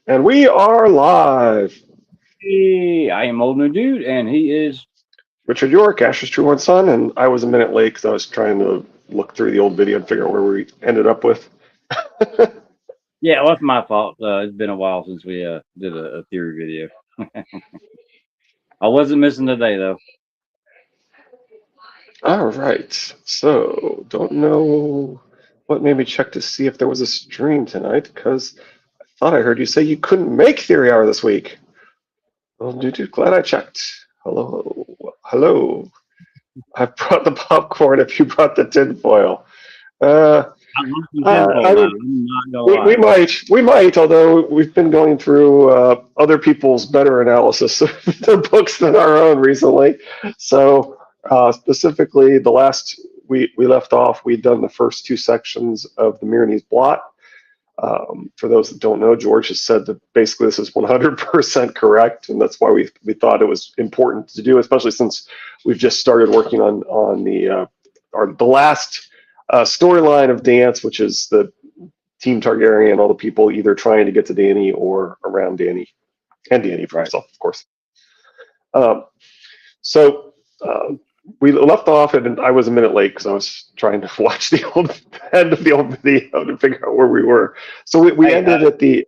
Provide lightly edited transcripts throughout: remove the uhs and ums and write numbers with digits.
And we are live. Hey, I am Old New Dude, and he is. Richard York, Asher's True One Son, and I was a minute late because I was trying to look through the old video and figure out where we ended up with. Yeah, well, that's my fault. It's been a while since we did a theory video. I wasn't missing today, though. All right. So, don't know what made me check to see if there was a stream tonight because I thought I heard you say you couldn't make Theory Hour this week. Well, dude, glad I checked. Hello. Hello. I brought the popcorn if you brought the tinfoil. Uh, I love some I tinfoil now. mean, I'm not gonna we lie. might, although we've been going through other people's better analysis of their books than our own recently. So specifically, the last we left off, we'd done the first two sections of the Myronese Blot. For those that don't know, George has said that basically this is 100% correct, and that's why we thought it was important to do, especially since we've just started working on the last storyline of Dance, which is the Team Targaryen, all the people either trying to get to Dany or around Dany, and Dany for himself, of course. Um, so we left off, and I was a minute late because I was trying to watch the old end of the old video to figure out where we were. So we Hey, ended at the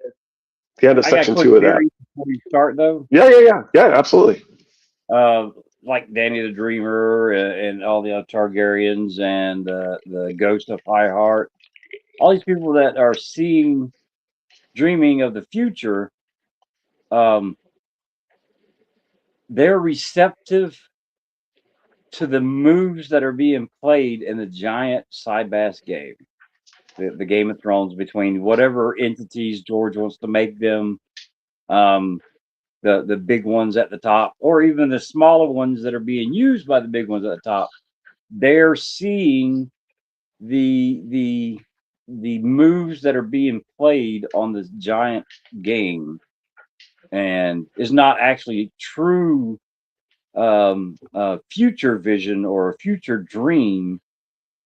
end of I got a section quick 2 of that. theory before we start, though. Yeah, absolutely. Like Danny the Dreamer and all the other Targaryens and the Ghost of Highheart, all these people that are dreaming of the future, um, they're receptive to the moves that are being played in the giant side bass game, the Game of Thrones, between whatever entities George wants to make them, um, the big ones at the top, or even the smaller ones that are being used by the big ones at the top. They're seeing the the moves that are being played on this giant game, and is not actually true future vision or a future dream.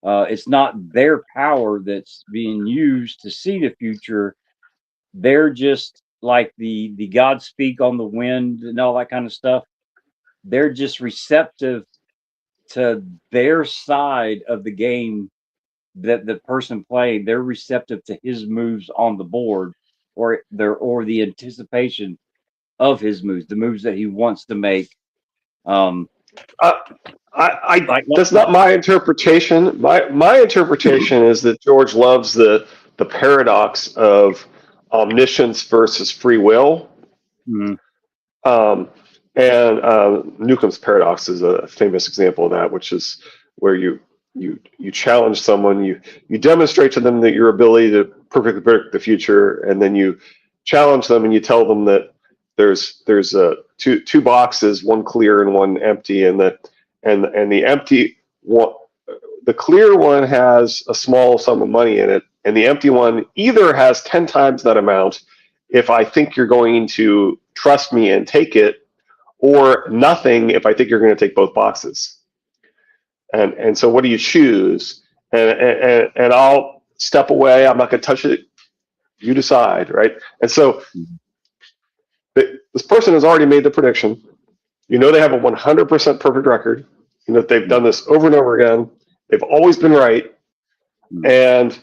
It's not their power that's being used to see the future. They're just like the God speak on the wind and all that kind of stuff. They're just receptive to their side of the game that the person playing. They're receptive to his moves on the board, or the anticipation of his moves, the moves that he wants to make. Um, Uh, I like that's not my interpretation. My interpretation is that George loves the paradox of omniscience versus free will. Mhm. Um, and Newcomb's paradox is a famous example of that, which is where you challenge someone, you demonstrate to them that your ability to perfectly predict the future, and then you challenge them and you tell them that there's two boxes, one clear and one empty, and the empty one, the clear one has a small sum of money in it, and the empty one either has 10 times that amount if I think you're going to trust me and take it, or nothing if I think you're going to take both boxes. And so what do you choose? And I'll step away. I'm not going to touch it. You decide, right? And so this person has already made the prediction. You know they have a 100% perfect record. You know they've done this over and over again. They've always been right. And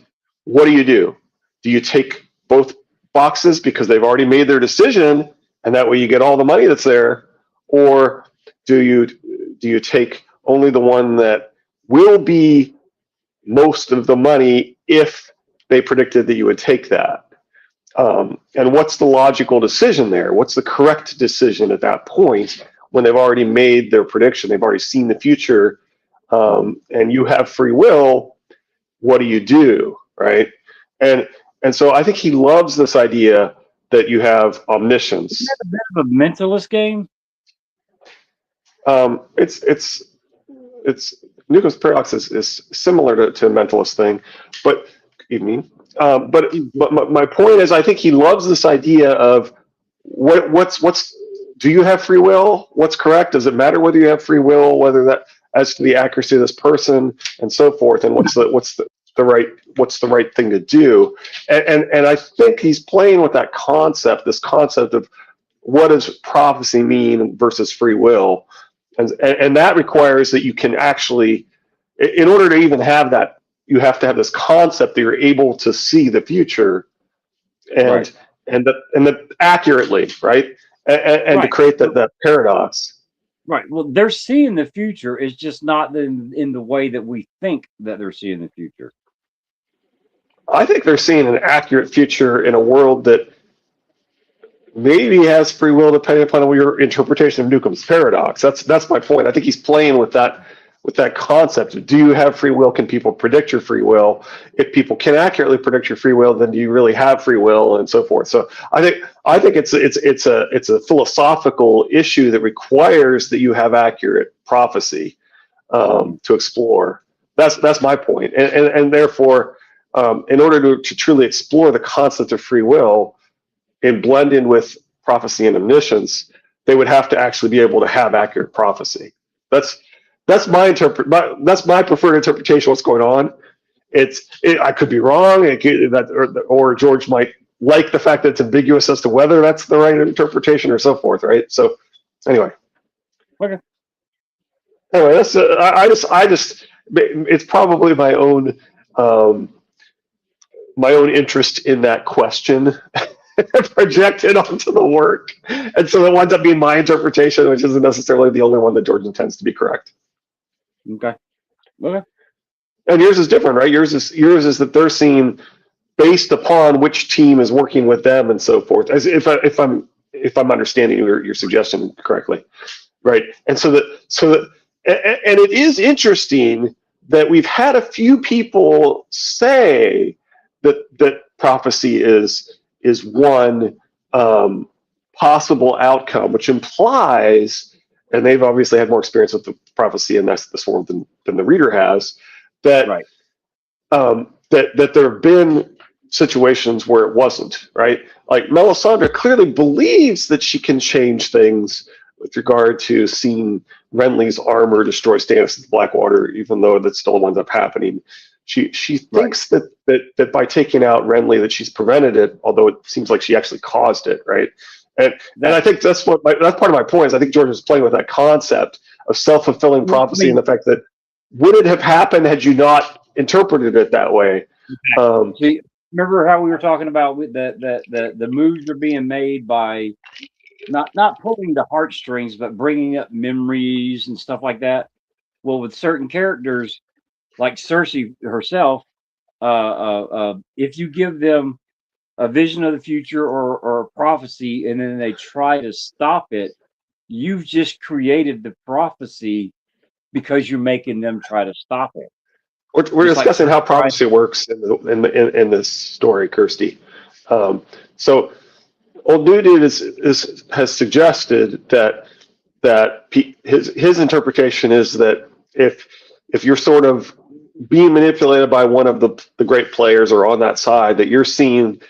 what do? Do you take both boxes because they've already made their decision, and that way you get all the money that's there, or do you take only the one that will be most of the money if they predicted that you would take that? And what's the logical decision there? What's the correct decision at that point when they've already made their prediction? They've already seen the future, and you have free will. What do, right? And so I think he loves this idea that you have omniscience. Isn't that a bit of a mentalist game? It's Newcomb's paradox is similar to a mentalist thing, but but my point is I think he loves this idea of what's do you have free will? What's correct? Does it matter whether you have free will? Whether that as to the accuracy of this person and so forth? And what's the what's the right thing to do, and I think he's playing with that concept, this concept of what does prophecy mean versus free will, and that requires that you can actually, in order to even have that, you have to have this concept that you're able to see the future Right. and the accurately, right, and to Right. create that paradox. Right. Well, they're seeing the future. It's just not in the way that we think that they're seeing the future. I think they're seeing an accurate future in a world that maybe has free will, depending upon your interpretation of Newcomb's paradox. That's my point. I think he's playing with that concept. Do you have free will? Can people predict your free will? If people can accurately predict your free will, then do you really have free will, and so forth. So I think it's a philosophical issue that requires that you have accurate prophecy to explore. That's my point, and therefore, in order to truly explore the concept of free will and blend in with prophecy and omniscience, they would have to actually be able to have accurate prophecy. That's that's my preferred interpretation of what's going on. I could be wrong. Or George might like the fact that it's ambiguous as to whether that's the right interpretation or so forth, right? So anyway. Okay. Anyway, that's I just it's probably my own interest in that question projected onto the work, and so it winds up being my interpretation, which isn't necessarily the only one that George intends to be correct. Okay. Okay. And yours is different, right? Yours is that they're seeing based upon which team is working with them and so forth. As if I'm understanding your suggestion correctly, right? And so that and it is interesting that we've had a few people say that prophecy is one possible outcome, which implies, and they've obviously had more experience with the prophecy in this world than the reader has, that Right. that there have been situations where it wasn't, right? Like Melisandre clearly believes that she can change things with regard to seeing Renly's armor destroy Stannis' Blackwater, even though that still winds up happening. She thinks that by taking out Renly that she's prevented it, although it seems like she actually caused it, right? And I think that's part of my point is I think George is playing with that concept of self-fulfilling prophecy and the fact that would it have happened had you not interpreted it that way? See, remember how we were talking about with the moves are being made by not pulling the heartstrings, but bringing up memories and stuff like that. Well, with certain characters like Cersei herself, if you give them a vision of the future or a prophecy, and then they try to stop it, you've just created the prophecy because you're making them try to stop it. We're discussing how prophecy works in this story, Kirsty. So old dude has suggested that his interpretation is that if you're sort of being manipulated by one of the great players or on that side, that you're seeing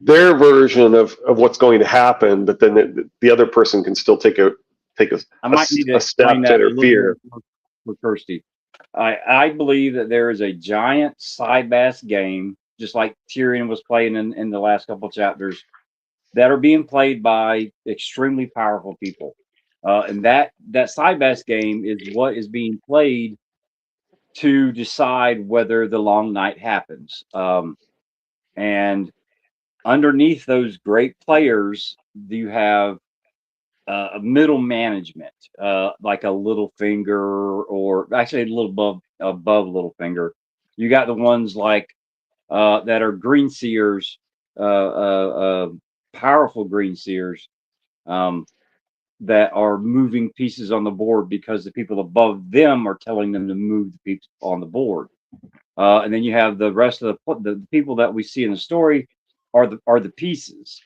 their version of what's going to happen, but then the other person can still take a step to interfere. For Kirsty, I believe that there is a giant side bass game, just like Tyrion was playing in the last couple of chapters, that are being played by extremely powerful people. And that side bass game is what is being played to decide whether the long night happens. And underneath those great players, you have a middle management, like a Littlefinger, or actually a little above Littlefinger. You got the ones like that are green seers, powerful green seers, that are moving pieces on the board because the people above them are telling them to move the pieces on the board. And then you have the rest of the people that we see in the story are the pieces.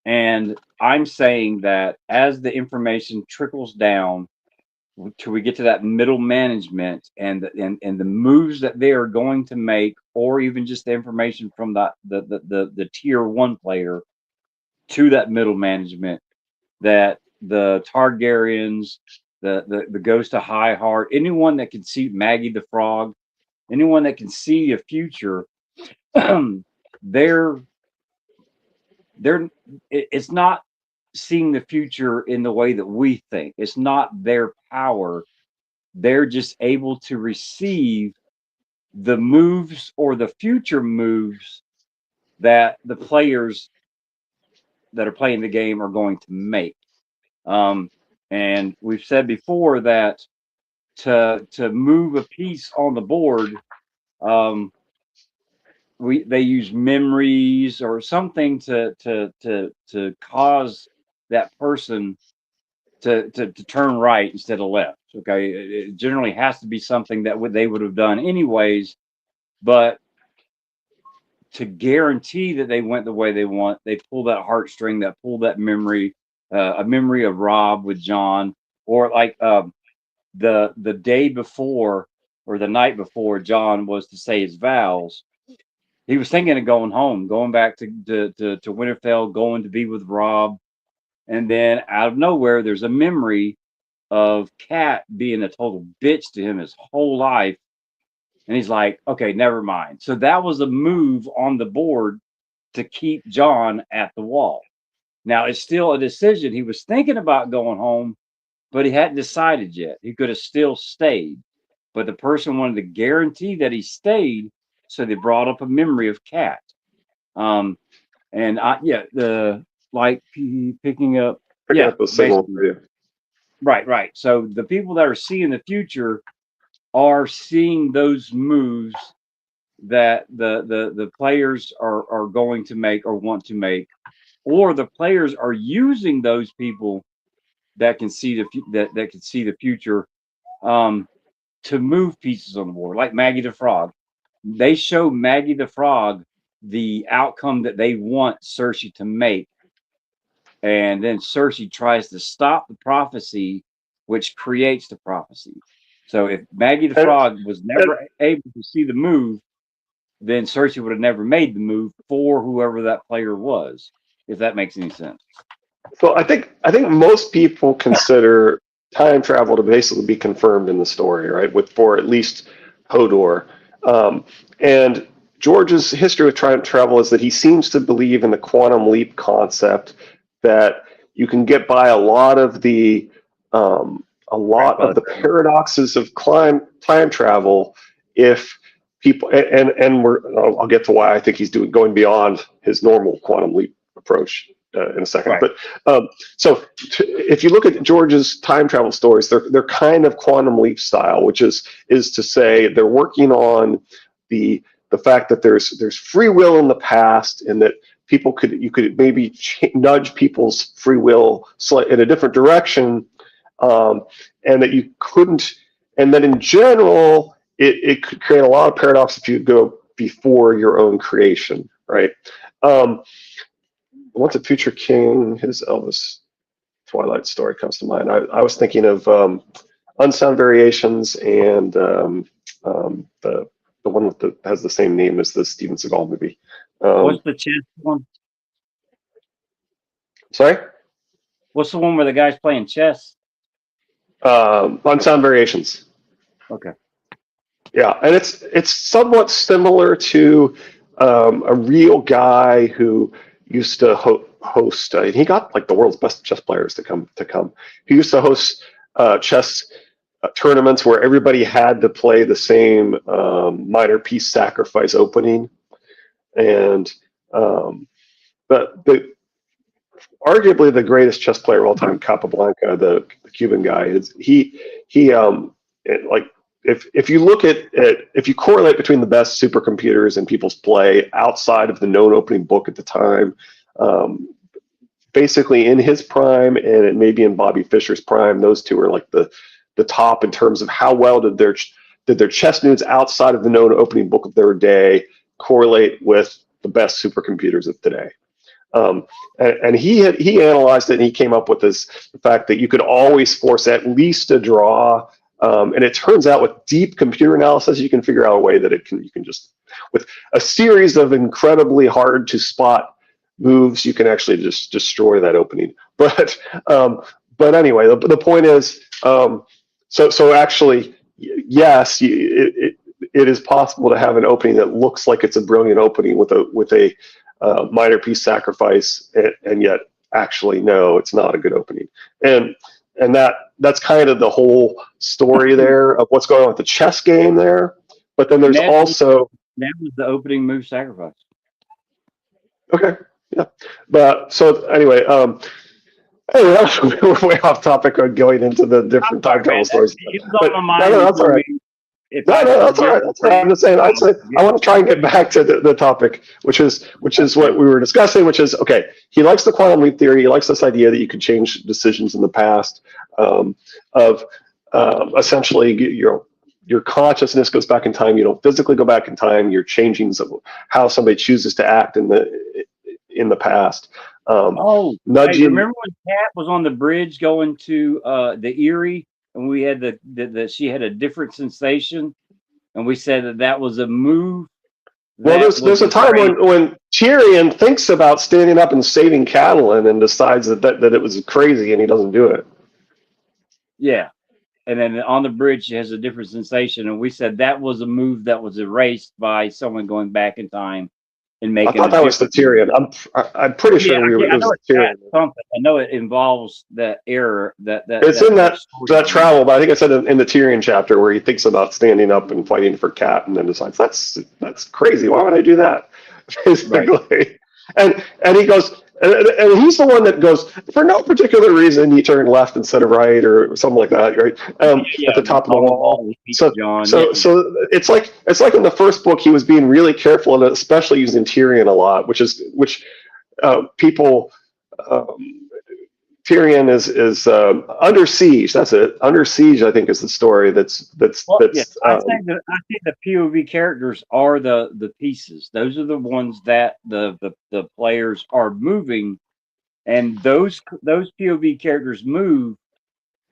And I'm saying that as the information trickles down till we get to that middle management and the moves that they are going to make, or even just the information from the tier 1 player to that middle management, that the Targaryens, the Ghost of High Heart, anyone that can see Maggie the Frog, anyone that can see a future, they're it's not seeing the future in the way that we think. It's not their power. They're just able to receive the moves or the future moves that the players that are playing the game are going to make. Um, and we've said before that to move a piece on the board, um, they use memories or something to cause that person to turn right instead of left. Okay, it generally has to be something that they would have done anyways, but to guarantee that they went the way they want, they pull that heartstring, that pull that memory, a memory of Rob with John, or like the day before or the night before John was to say his vows. He was thinking of going home, going back to Winterfell, going to be with Rob, and then out of nowhere, there's a memory of Kat being a total bitch to him his whole life. And he's like, okay, never mind. So that was a move on the board to keep John at the wall. Now, it's still a decision. He was thinking about going home, but he hadn't decided yet. He could have still stayed. But the person wanted to guarantee that he stayed, so they brought up a memory of Kat. Um, and the like picking up, Picking up the signal. basically. Right. So the people that are seeing the future are seeing those moves that the players are going to make or want to make, or the players are using those people that can see that can see the future, to move pieces on the board, like Maggie the Frog. They show Maggie the Frog the outcome that they want Cersei to make, and then Cersei tries to stop the prophecy, which creates the prophecy. So if Maggie the And, Frog was and never able to see the move, then Cersei would have never made the move for whoever that player was, if that makes any sense. so I think most people consider time travel to basically be confirmed in the story, right? With for at least Hodor, and George's history with time travel is that he seems to believe in the quantum leap concept, that you can get by a lot of the paradoxes of time travel if people and I'll get to why I think he's going beyond his normal quantum leap approach in a second. Right. But if you look at George's time travel stories, they're kind of quantum leap style, which is to say they're working on the fact that there's free will in the past, and that you could maybe nudge people's free will in a different direction, and that you couldn't, and that in general it could create a lot of paradox if you go before your own creation, right? Once a future king, his Elvis Twilight story comes to mind. I was thinking of Unsound Variations and the one that has the same name as the Steven Seagal movie. What's the chess one? Sorry? What's the one where the guy's playing chess? Unsound Variations. Okay. Yeah, and it's somewhat similar to a real guy who used to host. He got like the world's best chess players to come. He used to host chess tournaments where everybody had to play the same minor piece sacrifice opening, and but arguably the greatest chess player of all time, Capablanca, the Cuban guy, is like if you look at if you correlate between the best supercomputers and people's play outside of the known opening book at the time, basically in his prime and maybe in Bobby Fischer's prime, those two are like the top in terms of how well did their chess moves outside of the known opening book of their day correlate with the best supercomputers of today. And he analyzed it, and he came up with the fact that you could always force at least a draw. And it turns out with deep computer analysis, you can figure out a way that you can just, with a series of incredibly hard to spot moves, you can actually just destroy that opening. But anyway, the point is, so actually, yes, it is possible to have an opening that looks like it's a brilliant opening with a minor piece sacrifice, and yet actually no, it's not a good opening. And that's kind of the whole story there of what's going on with the chess game there. But then there's also that was the opening move sacrifice. okay, yeah. But so anyway, we're way off topic on going into the different time travel stories. But no, that's all right. No, that's all right. That's all right. I'm just saying. I want to try and get back to the topic, which is what we were discussing. Which is okay. He likes the quantum leap theory. He likes this idea that you could change decisions in the past. Essentially, your consciousness goes back in time. You don't physically go back in time. You're changing how somebody chooses to act in the past. Nudging. Hey, remember when Kat was on the bridge going to the Erie, and we had she had a different sensation, and we said that was a move. Well, there's a time when Tyrion thinks about standing up and saving Catelyn and decides that it was crazy, and he doesn't do it. Yeah, and then on the bridge she has a different sensation, and we said that was a move that was erased by someone going back in time. I thought that was the Tyrion. I'm pretty sure it was Tyrion. I know it involves that error that it's in that travel, but I think I said in the Tyrion chapter where he thinks about standing up and fighting for Cat, and then decides that's crazy. Why would I do that? Basically, right. and he goes. And he's the one that goes, for no particular reason, you turn left instead of right or something like that, right? At the top of the wall. So it's like in the first book, he was being really careful, and especially using Tyrion a lot, which people, Tyrion is under siege. That's it. Under siege, I think, is the story. I think the POV characters are the pieces. Those are the ones that the players are moving, and those POV characters move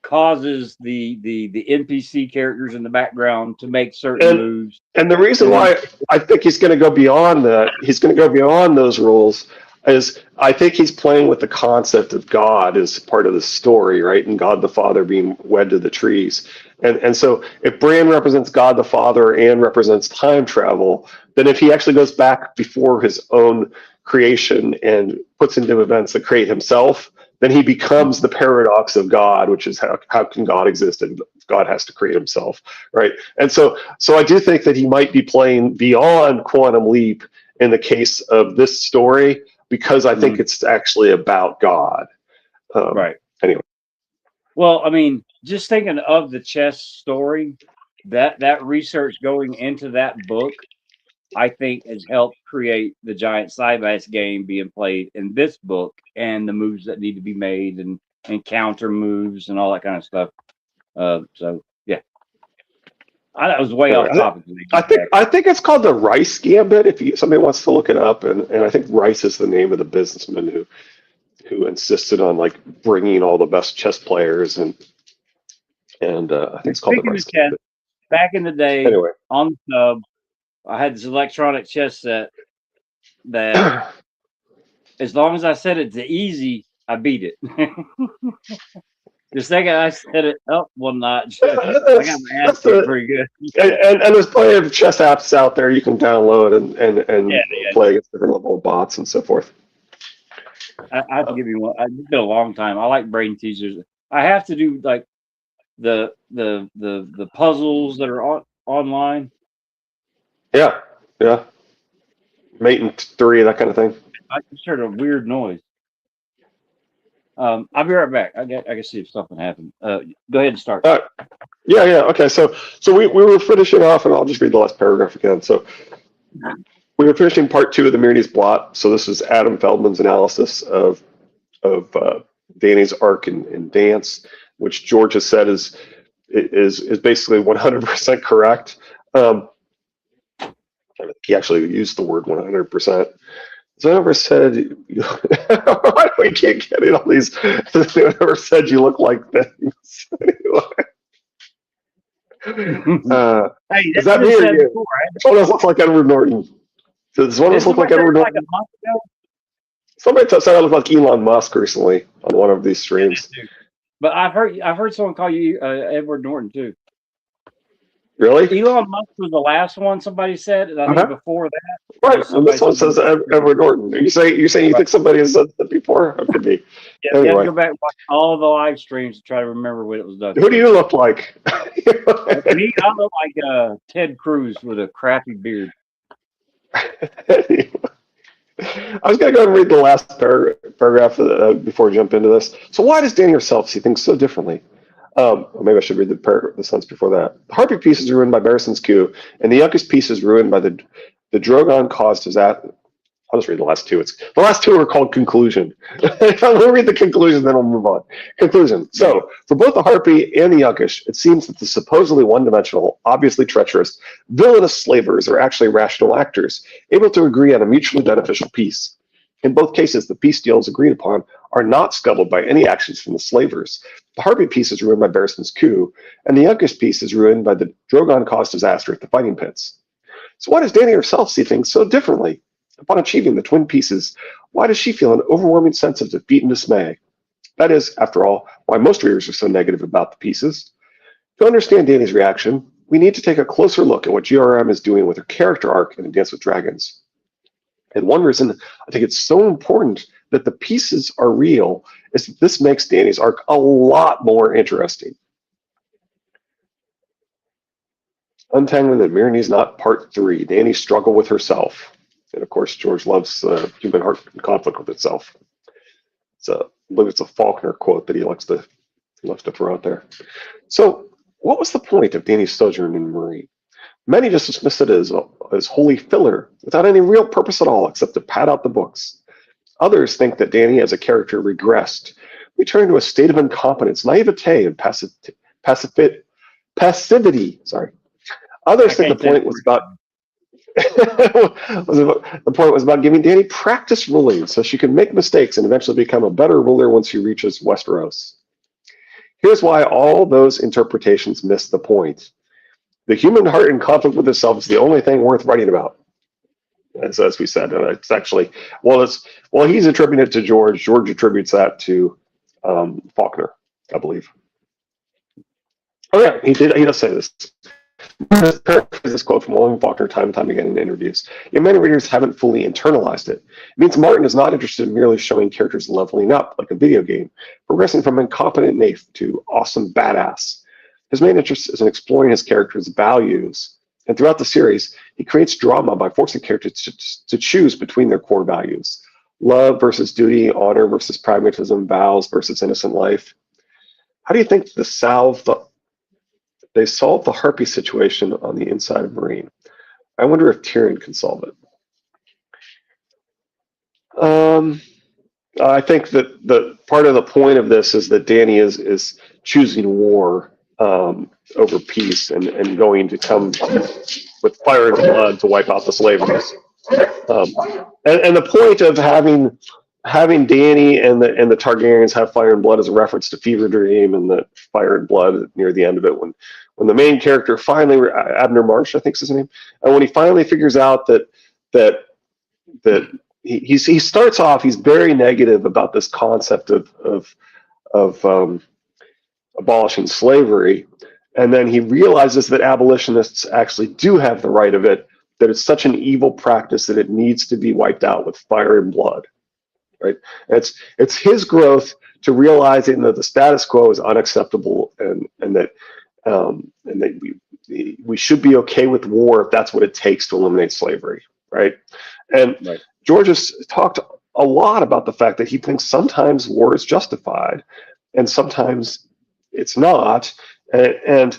causes the NPC characters in the background to make certain moves. And the reason why I think he's going to go beyond that, he's going to go beyond those rules, is I think he's playing with the concept of God as part of the story, right? And God the Father being wed to the trees. And so if Bran represents God the Father and represents time travel, then if he actually goes back before his own creation and puts into events that create himself, then he becomes the paradox of God, which is how can God exist and God has to create himself, right? And so I do think that he might be playing beyond Quantum Leap in the case of this story, because I think it's actually about God. Right. Anyway. Well, I mean, just thinking of the chess story, that research going into that book, I think has helped create the giant side-bass game being played in this book, and the moves that need to be made and counter moves and all that kind of stuff. So yeah, I was way off topic. I think it's called the Rice Gambit. If somebody wants to look it up, and I think Rice is the name of the businessman who insisted on like bringing all the best chess players, and I think it's called the Rice Gambit. Back in the day, anyway, on the sub, I had this electronic chess set that, as long as I set it to easy, I beat it. The second I set it up one notch, I got my ass kicked pretty good. And there's plenty of chess apps out there you can download and play against different level of bots and so forth. I have to give you one. It's been a long time. I like brain teasers. I have to do like the puzzles that are online. Yeah. Mate and 3, that kind of thing. I just heard a weird noise. I'll be right back. I can see if something happened. Go ahead and start. Yeah. Okay. So we were finishing off, and I'll just read the last paragraph again. So we were finishing part 2 of the Myrdis Blot. So this is Adam Feldman's analysis of Dany's arc and dance, which George has said is basically 100% correct. He actually used the word 100%. So I never said, why do we keep getting all these? I never said you look like things. Is that me or you? One of us looks like Edward Norton. Does one of us look like Edward Norton? Somebody said I look like Elon Musk recently on one of these streams. But I've heard someone call you Edward Norton too. Really? Elon Musk was the last one somebody said, and I think Okay. before that Right. was And somebody this one said. says Edward Norton. You saying you Right. think somebody has said that before? It could be. Yeah, you had to Anyway, go back and watch all the live streams to try to remember what it was done who do to. you look like? Me, I look like Ted Cruz with a crappy beard. I was going to go and read the last paragraph before we jump into this. So why does Danny herself see things so differently? Or maybe I should read the sentence before that. The Harpy piece is ruined by Barrison's coup, and the Yuncus piece is ruined by the Drogon caused disaster. I'll just read the last two. The last two are called conclusion. We'll read the conclusion, then we'll move on. Conclusion. So, for both the Harpy and the Yunkish, it seems that the supposedly one-dimensional, obviously treacherous, villainous slavers are actually rational actors, able to agree on a mutually beneficial peace. In both cases, the peace deals agreed upon are not scuttled by any actions from the slavers. The Harpy piece is ruined by Barristan's coup, and the Yunkish piece is ruined by the Drogon-caused disaster at the fighting pits. So why does Danny herself see things so differently? Upon achieving the twin pieces, why does she feel an overwhelming sense of defeat and dismay? That is, after all, why most readers are so negative about the pieces. To understand Danny's reaction, we need to take a closer look at what GRM is doing with her character arc in A Dance with Dragons. And one reason I think it's so important that the pieces are real is that this makes Danny's arc a lot more interesting. Untangling the Myronese Knot Part 3, Danny's struggle with herself. And of course, George loves human heart in conflict with itself. I believe it's a Faulkner quote that he likes to throw out there. So, what was the point of Danny's sojourn in Marine? Many just dismissed it as wholly filler, without any real purpose at all except to pad out the books. Others think that Danny as a character regressed, returned to a state of incompetence, naivete, and passivity. Sorry. Others think the point was about the point was about giving Danny practice ruling so she could make mistakes and eventually become a better ruler once she reaches Westeros. Here's why all those interpretations miss the point. The human heart in conflict with itself is the only thing worth writing about. As we said, it's actually, he's attributing it to George. George attributes that to Faulkner, I believe. Okay, he does say this. This quote from William Faulkner time and time again in interviews. Yet many readers haven't fully internalized it. It means Martin is not interested in merely showing characters leveling up like a video game, progressing from incompetent naif to awesome badass. His main interest is in exploring his character's values. And throughout the series, he creates drama by forcing characters to choose between their core values. Love versus duty, honor versus pragmatism, vows versus innocent life. How do you think they solved the Harpy situation on the inside of Marine? I wonder if Tyrion can solve it. I think that the part of the point of this is that Danny is choosing war over peace and going to come with fire and blood to wipe out the slaves. And the point of having Danny and the Targaryens have fire and blood is a reference to Fever Dream and the fire and blood near the end of it when the main character finally, Abner Marsh, I think is his name, and when he finally figures out that he starts off, he's very negative about this concept of abolishing slavery, and then he realizes that abolitionists actually do have the right of it, that it's such an evil practice that it needs to be wiped out with fire and blood. Right? And it's his growth to realizing that the status quo is unacceptable and that we should be okay with war if that's what it takes to eliminate slavery, right? And Right. George has talked a lot about the fact that he thinks sometimes war is justified and sometimes it's not. And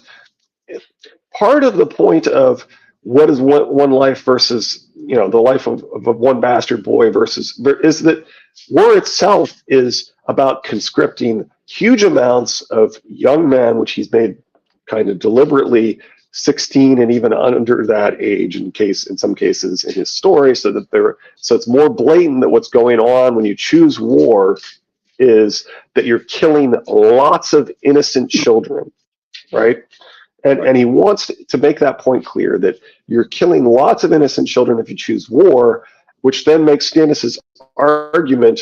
part of the point of what is one life versus the life of one bastard boy versus is that war itself is about conscripting huge amounts of young men, which he's made kind of deliberately 16 and even under that age in some cases in his story, so it's more blatant that what's going on when you choose war is that you're killing lots of innocent children, right? And he wants to make that point clear that you're killing lots of innocent children if you choose war, which then makes Stannis's argument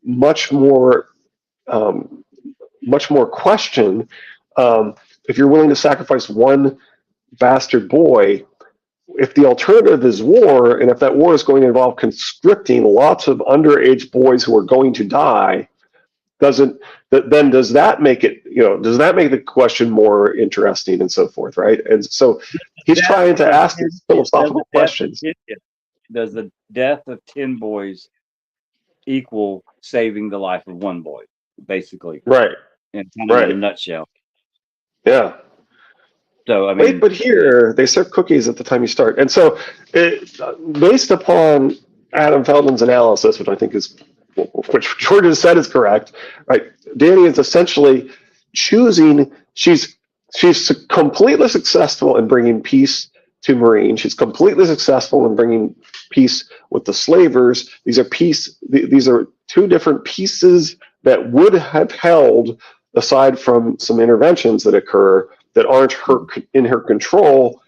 much more question. If you're willing to sacrifice one bastard boy, if the alternative is war, and if that war is going to involve conscripting lots of underage boys who are going to die, doesn't then does that make it, does that make the question more interesting and so forth, right? And so he's Death trying to of ask 10 these philosophical questions. does the death of 10 boys equal saving the life of one boy, basically, Right, in kind of a right. nutshell? Yeah. So, I Wait, mean, but here they serve cookies at the time you start. And so, based upon Adam Feldman's analysis, which George has said is correct, right? Danny is essentially choosing. She's completely successful in bringing peace to Marine. She's completely successful in bringing peace with the slavers. These are two different pieces that would have held, aside from some interventions that occur that aren't in her control.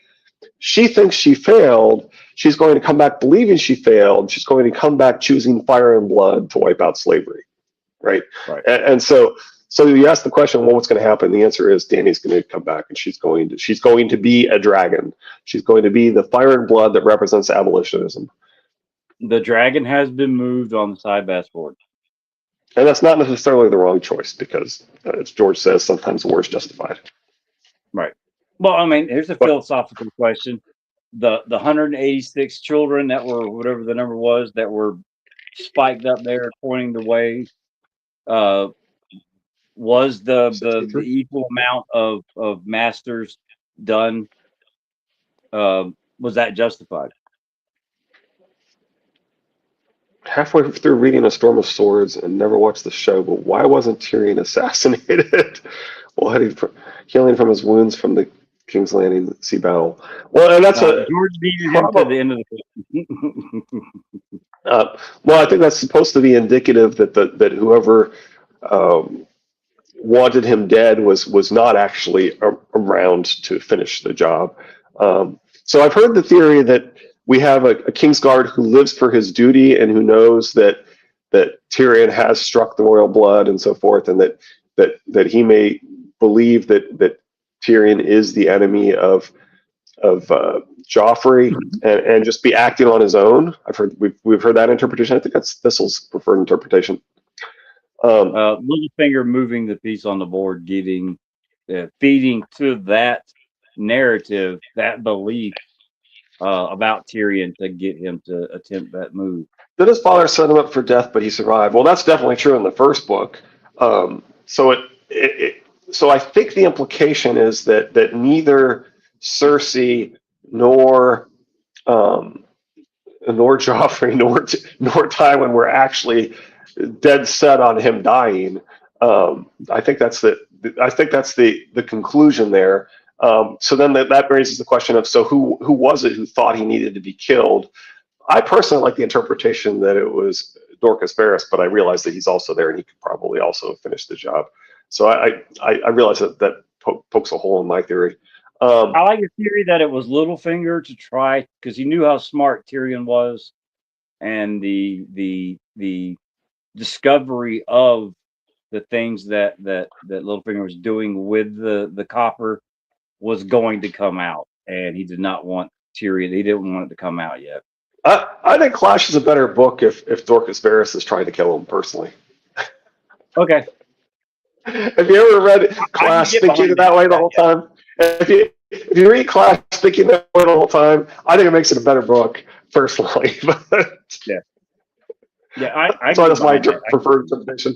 She thinks she failed. She's going to come back believing she failed. She's going to come back choosing fire and blood to wipe out slavery, right? right. And so you ask the question, well, what's going to happen? The answer is Danny's going to come back, and she's going to be a dragon. She's going to be the fire and blood that represents abolitionism. The dragon has been moved on the side bass board. And that's not necessarily the wrong choice because, as George says, sometimes the war is justified. Right. Well, I mean, here's a philosophical question. The 186 children that were, whatever the number was, that were spiked up there pointing the way, was the equal amount of masters done? Was that justified? Halfway through reading A Storm of Swords and never watched the show, but why wasn't Tyrion assassinated while healing from his wounds from the King's Landing sea battle? Well, and that's George needed him to the end of the well, I think that's supposed to be indicative that whoever wanted him dead was not actually around to finish the job. So I've heard the theory that we have a Kingsguard who lives for his duty and who knows that Tyrion has struck the royal blood and so forth, and that he may believe that Tyrion is the enemy of Joffrey and just be acting on his own. We've heard that interpretation. I think that's Thistle's preferred interpretation. Littlefinger moving the piece on the board, feeding to that narrative, that belief about Tyrion to get him to attempt that move. Did his father set him up for death, but he survived? Well, that's definitely true in the first book. So I think the implication is that neither Cersei nor Joffrey nor Tywin were actually dead set on him dying. I think that's the conclusion there. So then that raises the question of, so who was it who thought he needed to be killed? I personally like the interpretation that it was Dorcas Varys, but I realize that he's also there and he could probably also finish the job. So I realize that pokes a hole in my theory. I like the theory that it was Littlefinger to try, because he knew how smart Tyrion was, and the discovery of the things that Littlefinger was doing with the copper was going to come out, and he did not want Tyrion. He didn't want it to come out yet. I think Clash is a better book if Dorcas Varys is trying to kill him personally. Okay. Have you ever read Clash thinking that way the whole time? If you read Clash thinking that way the whole time, I think it makes it a better book personally. Yeah. Yeah, so that's my preferred interpretation.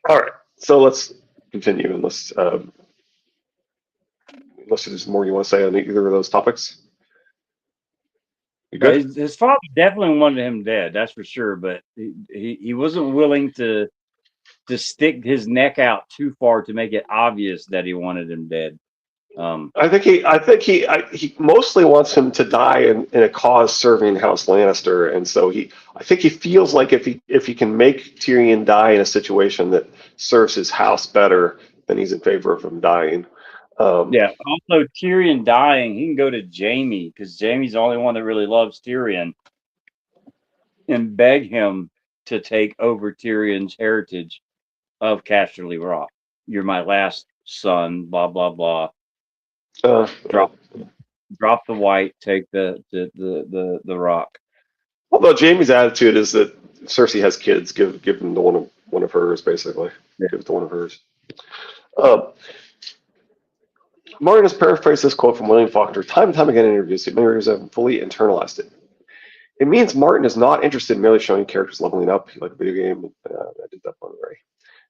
All right, so let's continue unless there's more you want to say on either of those topics. You good? His father definitely wanted him dead, that's for sure, but he wasn't willing to stick his neck out too far to make it obvious that he wanted him dead. I think he mostly wants him to die in a cause serving House Lannister, and so I think he feels like if he can make Tyrion die in a situation that serves his house better, then he's in favor of him dying. Yeah. Also, Tyrion dying, he can go to Jaime, because Jaime's the only one that really loves Tyrion, and beg him to take over Tyrion's heritage of Casterly Rock. You're my last son, blah blah blah. Uh, uh, Drop drop the white, take the rock. although Jamie's attitude is that Cersei has kids, give them the one of hers, basically. Yeah. Give it to one of hers. Um, Martin has paraphrased this quote from William Faulkner time and time again in interviews. Many readers have fully internalized it. It means Martin is not interested in merely showing characters leveling up, like a video game. I did that one already.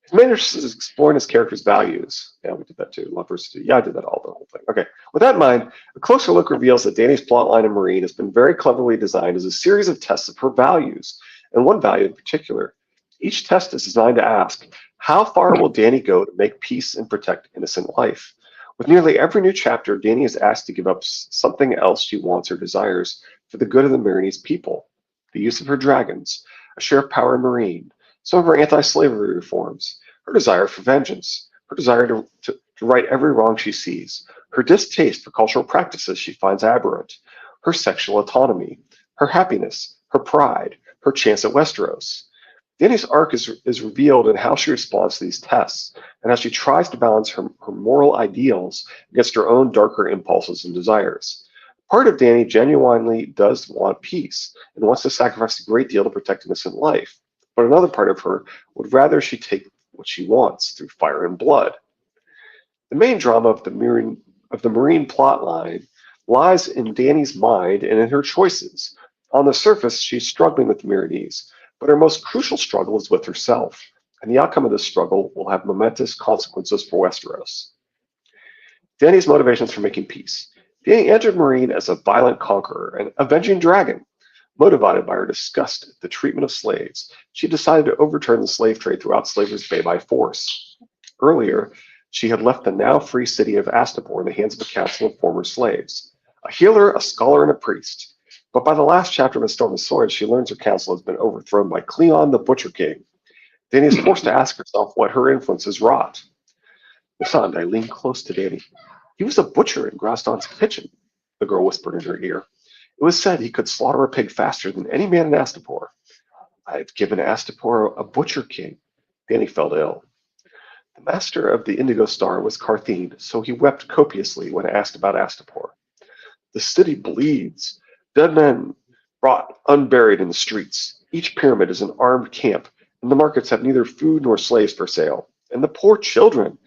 His main interest is exploring his character's values. Yeah, we did that too. Love versus duty. Yeah, I did that all the whole thing. Okay. With that in mind, a closer look reveals that Dany's plotline in Marine has been very cleverly designed as a series of tests of her values, and one value in particular. Each test is designed to ask, how far will Dany go to make peace and protect innocent life? With nearly every new chapter, Dany is asked to give up something else she wants or desires for the good of the Marinese people. The use of her dragons, a share of power in Marine, some of her anti-slavery reforms, her desire for vengeance, her desire to right every wrong she sees, her distaste for cultural practices she finds aberrant, her sexual autonomy, her happiness, her pride, her chance at Westeros. Dany's arc is revealed in how she responds to these tests and how she tries to balance her moral ideals against her own darker impulses and desires. Part of Dany genuinely does want peace and wants to sacrifice a great deal to protect innocent life, but another part of her would rather she take what she wants through fire and blood. The main drama of the Marine plot line lies in Dany's mind and in her choices. On the surface, she's struggling with the Meereenese, but her most crucial struggle is with herself, and the outcome of this struggle will have momentous consequences for Westeros. Dany's motivations for making peace. Dany entered Meereen as a violent conqueror and avenging dragon. Motivated by her disgust at the treatment of slaves, she decided to overturn the slave trade throughout Slaver's Bay by force. Earlier, she had left the now free city of Astapor in the hands of a council of former slaves, a healer, a scholar, and a priest. But by the last chapter of A Storm of Swords, she learns her council has been overthrown by Cleon the Butcher King. Dany is forced to ask herself what her influence has wrought. Missandei leaned close to Dany. He was a butcher in Groston's kitchen, the girl whispered in her ear. It was said he could slaughter a pig faster than any man in Astapor. I've given Astapor a butcher king. Dany felt ill. The master of the Indigo Star was Carthene, so he wept copiously when asked about Astapor. The city bleeds. Dead men rot unburied in the streets. Each pyramid is an armed camp, and the markets have neither food nor slaves for sale. And the poor children.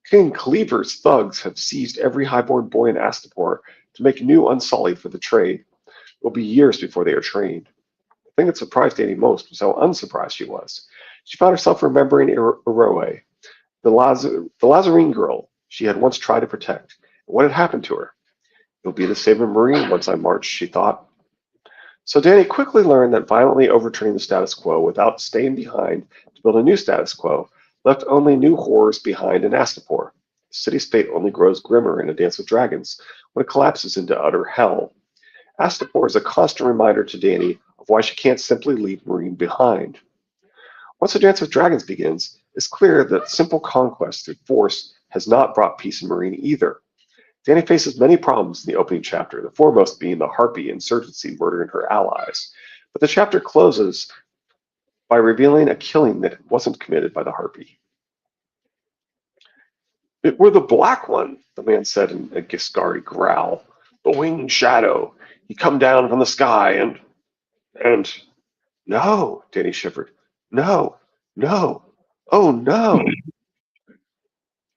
King Cleaver's thugs have seized every highborn boy in Astapor to make new unsullied for the trade. It will be years before they are trained. The thing that surprised Dany most was how unsurprised she was. She found herself remembering Eroe, the Lazarine girl she had once tried to protect, and what had happened to her. It'll be the same in Marine once I march, she thought. So Dany quickly learned that violently overturning the status quo without staying behind to build a new status quo left only new horrors behind in Astapor. The city's fate only grows grimmer in A Dance with Dragons when it collapses into utter hell. Astapor is a constant reminder to Dany of why she can't simply leave Marine behind. Once A Dance with Dragons begins, it's clear that simple conquest through force has not brought peace in Marine either. Dany faces many problems in the opening chapter, the foremost being the Harpy insurgency murdering her allies. But the chapter closes by revealing a killing that wasn't committed by the Harpy. It were the Black One, the man said in a Giscari growl. The winged shadow. He come down from the sky and no, Dany shivered. No, no, oh no.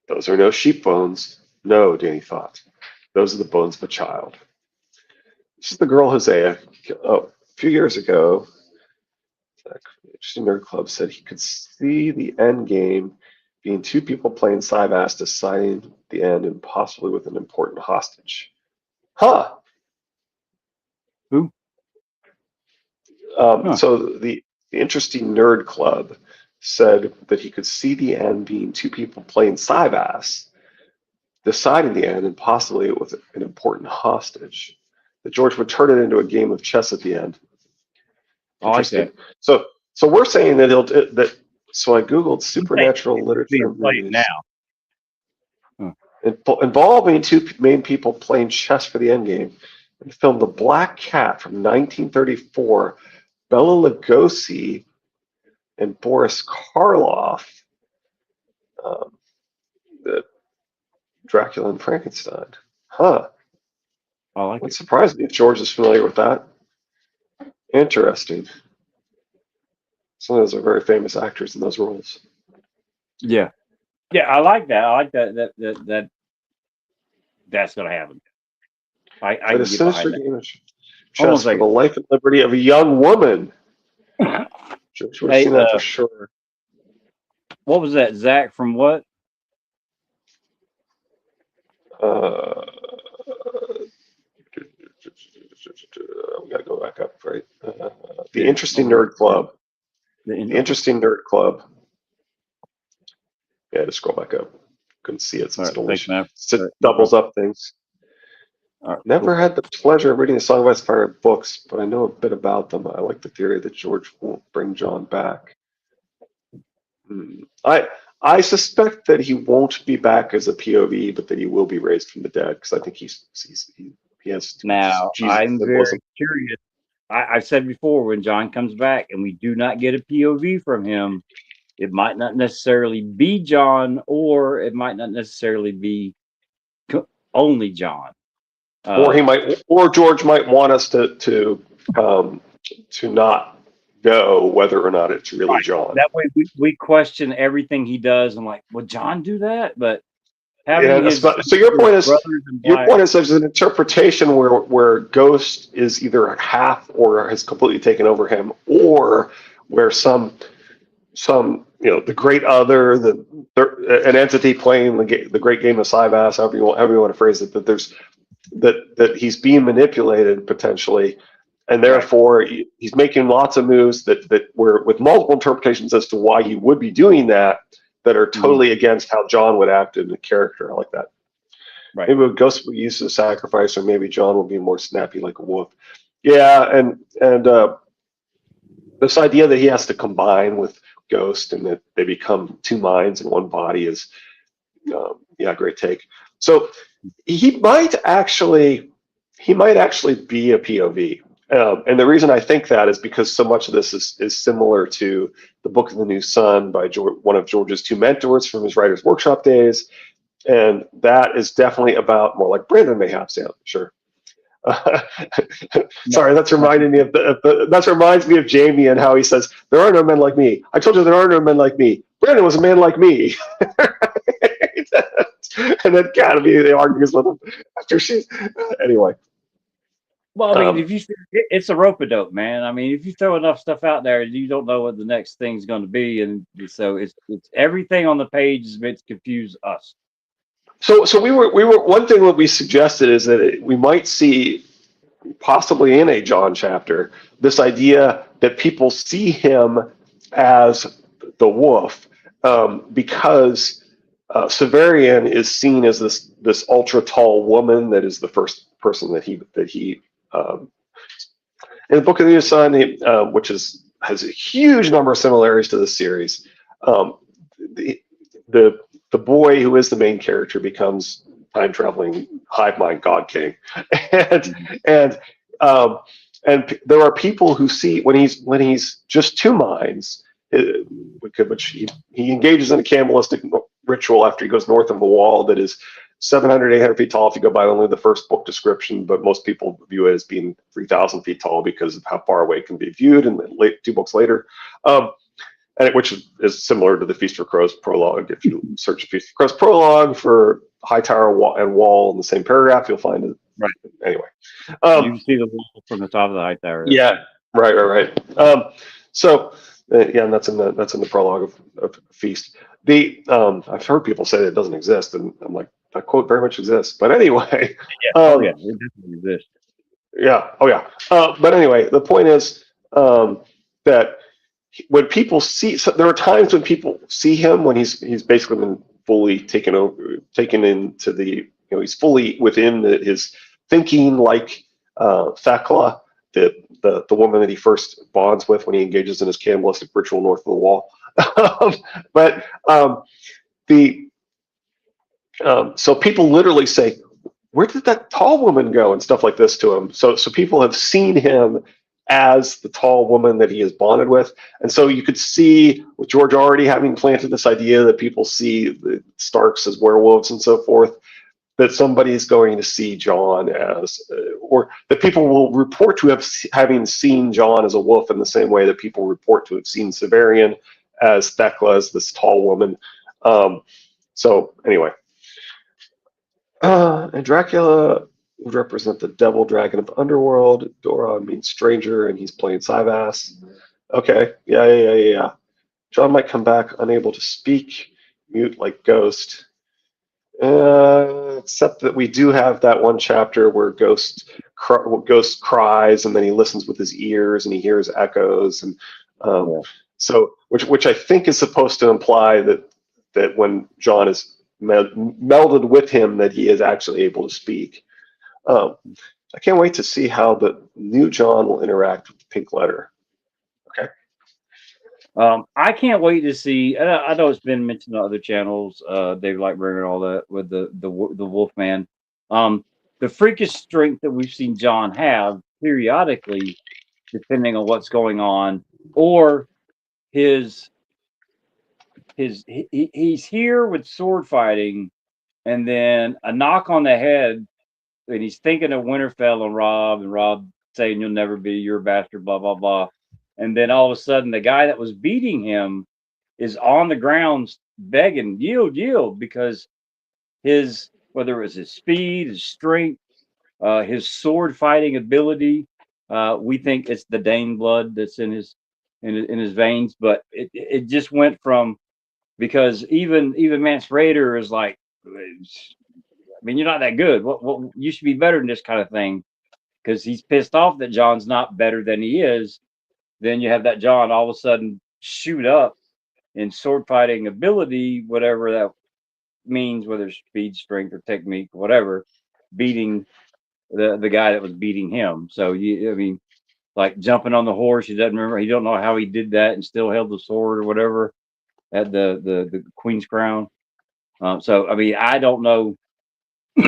Those are no sheep bones. No, Dany thought. Those are the bones of a child. This is the girl Hosea. Oh, a few years ago, Interesting Nerd Club said he could see the end game being two people playing Cyvass deciding the end and possibly with an important hostage. Huh. Who? So the Interesting Nerd Club said that he could see the end being two people playing Cyvass, deciding the end and possibly with an important hostage. That George would turn it into a game of chess at the end. Interesting. So we're saying that So I googled supernatural literature movies now. Involving two main people playing chess for the endgame. In the film The Black Cat from 1934, Bela Lugosi and Boris Karloff. Dracula and Frankenstein. Huh. I like Wouldn't it. surprise me if George is familiar with that. Interesting. Some of those are very famous actors in those roles. Yeah, yeah, I like that. I like that's gonna happen. I But a can get sinister behind that. game of Hold on a chess for the second. life and liberty of a young woman. George would have Hey, seen that for sure. what was that, Zach? From what? Uh, we got to go back up, right? The Yeah, Interesting over Nerd Club. The okay. Interesting Nerd Club. Yeah, just scroll back up. Couldn't see it All since right, it only thanks, man. doubles up things. All right, Never cool. had the pleasure of reading the Song of Ice and Fire books, but I know a bit about them. I like the theory that George won't bring John back. I suspect that he won't be back as a POV, but that he will be raised from the dead because I think he has Now, Jesus I'm symbolism. very curious. I've said before, when John comes back and we do not get a POV from him, it might not necessarily be John, or it might not necessarily be only John. Or or George might want us to not know whether or not it's really Right. John. That way, we question everything he does. And like, would John do that? But having And his so your point is brothers in black, there's an interpretation where Ghost is either half or has completely taken over him, or where some the great other, an entity playing the great game of Cybass, however you want to phrase it, that he's being manipulated potentially, and right? therefore he's making lots of moves that were with multiple interpretations as to why he would be doing that are Mhm. totally against how John would act in the character. I like that. Right. Maybe Ghost will use the sacrifice, or maybe John will be more snappy like a wolf. Yeah, and this idea that he has to combine with Ghost and that they become two minds in one body is, great take. So he might actually be a POV. And the reason I think that is because so much of this is similar to the Book of the New Sun by one of George's two mentors from his writer's workshop days. And that is definitely about more like Brandon Mayhaps. Yeah, sure. Sorry, that's reminding me that reminds me of Jamie and how he says, "There are no men like me. I told you there are no men like me. Brandon was a man like me." And then Kat immediately argues with him after anyway. Well, I mean, if you it's a rope a dope, man. I mean, if you throw enough stuff out there, you don't know what the next thing's going to be, and so it's everything on the page is meant to confuse us. So we were one thing that we suggested is that we might see, possibly in a John chapter, this idea that people see him as the wolf, because Severian is seen as this ultra tall woman that is the first person that he in the Book of the New Sun, which has a huge number of similarities to this series. The, the the boy who is the main character becomes time traveling hive mind god king, and and um, and there are people who see when he's just two minds, which he engages in a cannibalistic ritual after he goes north of a wall that is 700, 800 feet tall if you go by only the first book description, but most people view it as being 3,000 feet tall because of how far away it can be viewed. And two books later, which is similar to the Feast for Crows prologue. If you search Feast for Crows prologue for High Tower and Wall in the same paragraph, you'll find it. Right. Anyway, You can see the wall from the top of the high tower. Yeah. Right. So and that's in the prologue of Feast. I've heard people say that it doesn't exist, and I'm like, that quote very much exists. But anyway, Yeah. It definitely exists. yeah. Oh yeah. But anyway, the point is that when people there are times when people see him when he's basically been fully taken into he's fully within his thinking, like Thecla, the woman that he first bonds with when he engages in his cannibalistic ritual north of the wall. But so people literally say, "Where did that tall woman go?" and stuff like this to him. So people have seen him as the tall woman that he is bonded with, and so you could see with George already having planted this idea that people see the Starks as werewolves and so forth. that somebody's going to see John as, or that people will report to having seen John as a wolf in the same way that people report to have seen Severian as Thecla, as this tall woman. So anyway, and Dracula would represent the devil dragon of the underworld. Doron means stranger, and he's playing Syvas. Okay, yeah. John might come back unable to speak, mute like Ghost. Except that we do have that one chapter where Ghost cries, and then he listens with his ears, and he hears echoes, and Yeah. so which I think is supposed to imply that when John is melded with him, that he is actually able to speak. I can't wait to see how the new John will interact with the Pink Letter. Okay. I can't wait to see. I know it's been mentioned on other channels. Dave Lightbringer and all that with the Wolfman. The freakish strength that we've seen John have periodically, depending on what's going on, or he's here with sword fighting, and then a knock on the head, and he's thinking of Winterfell and Rob saying you'll never be your bastard, blah blah blah, and then all of a sudden the guy that was beating him is on the ground begging, yield, because his, whether it was his speed, his strength, his sword fighting ability, we think it's the Dane blood that's in his veins, but it just went from, because even Mance Raider is like, I mean, you're not that good. What you should be better than this kind of thing, because he's pissed off that John's not better than he is. Then you have that John all of a sudden shoot up in sword fighting ability, whatever that means, whether it's speed, strength, or technique, whatever, beating the guy that was beating him. So I mean, like jumping on the horse, he doesn't remember, he don't know how he did that and still held the sword or whatever at the Queen's Crown. So I mean, I don't know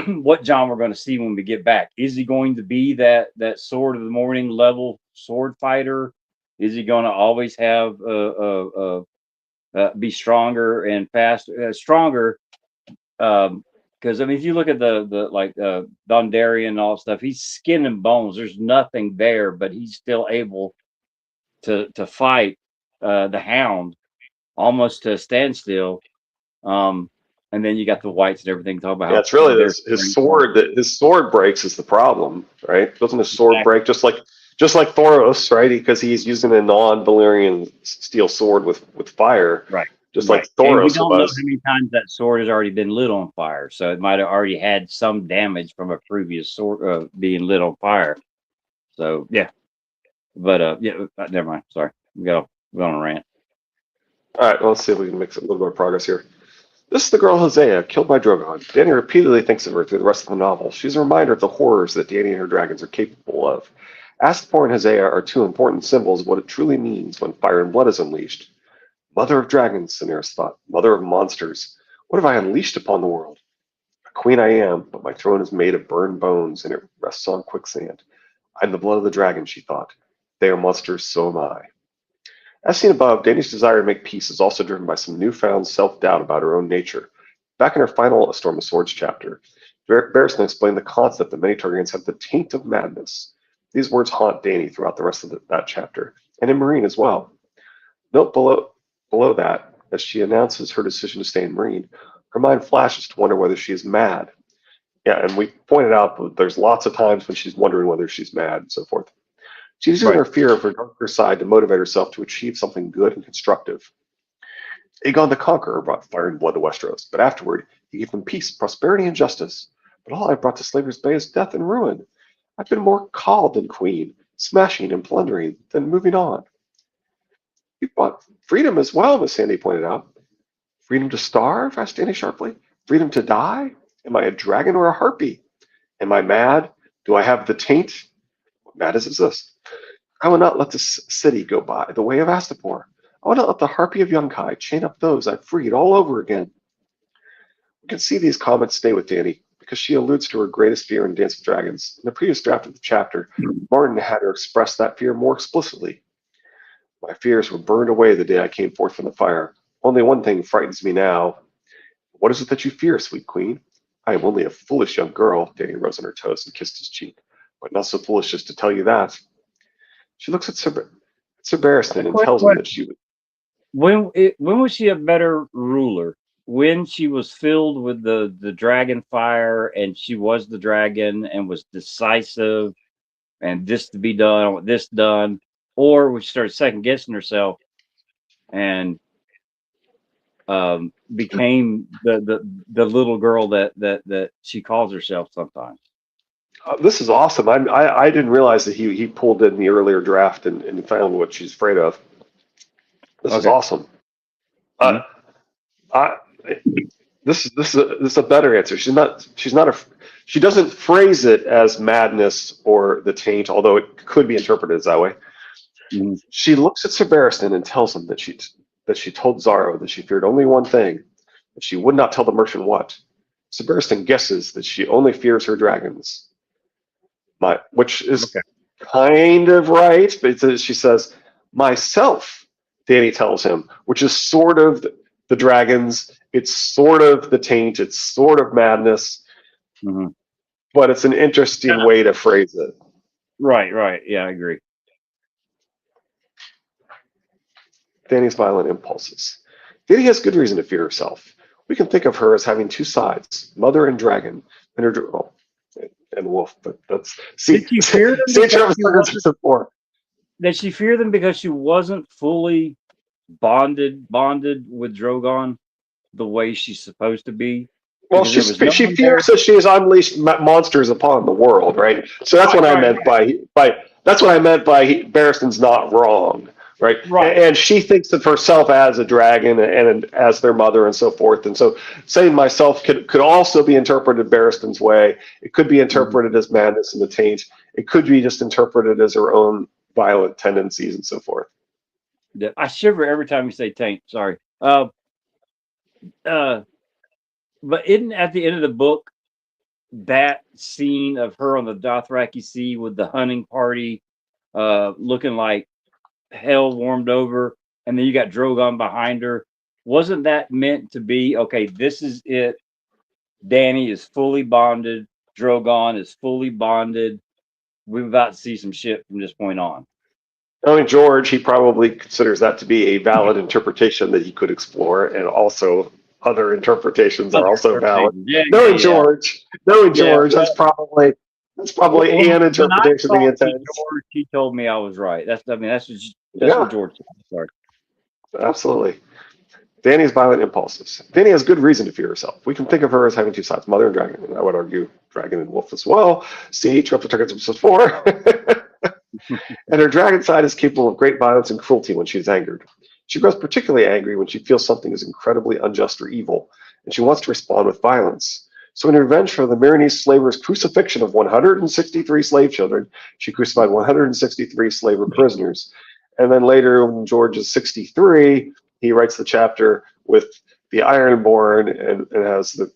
what John we're going to see when we get back. Is he going to be that sword of the morning level sword fighter? Is he going to always have be stronger and faster, stronger? Because I mean, if you look at the like Dondarrion and all that stuff, he's skin and bones. There's nothing there, but he's still able to fight the Hound almost to a standstill. And then you got the whites and everything. Talk about Yeah, how it's really their his sword. That his sword breaks is the problem, right? Doesn't his sword break just like Thoros, right? Because he's using a non-Valyrian steel sword with fire, right, just right. like And we Thoros don't know was. how many times that sword has already been lit on fire, so it might have already had some damage from a previous sword being lit on fire. So yeah, but yeah, never mind. Sorry, we got on a rant. All right, well, let's see if we can make a little more progress here. This is the girl Hosea, killed by Drogon. Dany repeatedly thinks of her through the rest of the novel. She's a reminder of the horrors that Dany and her dragons are capable of. Astapor and Hosea are two important symbols of what it truly means when fire and blood is unleashed. Mother of dragons, Daenerys thought. Mother of monsters. What have I unleashed upon the world? A queen I am, but my throne is made of burned bones, and it rests on quicksand. I'm the blood of the dragon, she thought. They are monsters, so am I. As seen above, Dany's desire to make peace is also driven by some newfound self-doubt about her own nature. Back in her final A Storm of Swords chapter, Barristan explained the concept that many Targaryens have the taint of madness. These words haunt Dany throughout the rest of that chapter, and in Meereen as well. Note below that, as she announces her decision to stay in Meereen, her mind flashes to wonder whether she is mad. Yeah, and we pointed out that there's lots of times when she's wondering whether she's mad and so forth. She's using Right. her fear of her darker side to motivate herself to achieve something good and constructive. Aegon the Conqueror brought fire and blood to Westeros, but afterward he gave them peace, prosperity, and justice. But all I brought to Slaver's Bay is death and ruin. I've been more called than queen, smashing and plundering, than moving on. You brought freedom as well, Miss Sandy pointed out. Freedom to starve? Asked Dany sharply. Freedom to die? Am I a dragon or a harpy? Am I mad? Do I have the taint? What madness is this? I will not let this city go by the way of Astapor. I will not let the harpy of Yunkai chain up those I've freed all over again. We can see these comments stay with Dany because she alludes to her greatest fear in Dance with Dragons. In the previous draft of the chapter, Martin had her express that fear more explicitly. My fears were burned away the day I came forth from the fire. Only one thing frightens me now. What is it that you fear, sweet queen? I am only a foolish young girl. Danny rose on her toes and kissed his cheek. But not so foolish as to tell you that. She looks at Sir A Barristan and quick tells him that question. she would. When was she a better ruler? When she was filled with the dragon fire and she was the dragon and was decisive and this to be done, I want this done, or when she started second guessing herself and became the little girl that she calls herself sometimes. This is awesome. I didn't realize that he pulled in the earlier draft and found what she's afraid of. This is Okay. awesome. Mhm. Uh, I, this is a better answer. She doesn't phrase it as madness or the taint, although it could be interpreted as that way. Mhm. She looks at Sir Barristan and tells him that she told Zaro that she feared only one thing, that she would not tell the merchant what. Sir Barristan guesses that she only fears her dragons, which is Okay. kind of right, but she says, myself, Danny tells him, which is sort of the dragons, it's sort of the taint, it's sort of madness, Mhm. but it's an interesting way to phrase it. Right. Right. Yeah, I agree. Danny's violent impulses. Danny has good reason to fear herself. We can think of her as having two sides, mother and dragon, and and wolf. But that's Did see, she fear them see, because Travis she wasn't? Hunter before. Did she fear them because she wasn't fully bonded with Drogon the way she's supposed to be? Well, Because there was no she one there. fears that she has unleashed monsters upon the world, right? So that's Right. what I Right. meant by that's what I meant by Barristan's not wrong, right? Right. And she thinks of herself as a dragon and as their mother and so forth. And so saying myself could also be interpreted Barristan's way. It could be Mhm. interpreted as madness and the taint. It could be just interpreted as her own violent tendencies and so forth. Yeah, I shiver every time you say taint. Sorry. Uh, but isn't at the end of the book that scene of her on the Dothraki Sea with the hunting party, looking like hell warmed over, and then you got Drogon behind her? Wasn't that meant to be okay? This is it. Danny is fully bonded. Drogon is fully bonded. We're about to see some shit from this point on. Knowing George, he probably considers that to be a valid interpretation that he could explore, and also other interpretations are Other also valid. interpretations. Yeah, yeah, yeah. Knowing Yeah. George, that's probably an When I interpretation that he talked to intends. George, he told me I was right. That's what Yeah, George said. Sorry. absolutely. Danny's violent impulses. Danny has good reason to fear herself. We can think of her as having two sides, mother and dragon, and I would argue dragon and wolf as well. See, Triple Targets episode 4. And her dragon side is capable of great violence and cruelty when she is angered. She grows particularly angry when she feels something is incredibly unjust or evil, and she wants to respond with violence. So, in revenge for the Marinese slavers' crucifixion of 163 slave children, she crucified 163 slave prisoners. And then later, when George is 63, he writes the chapter with the Ironborn and has the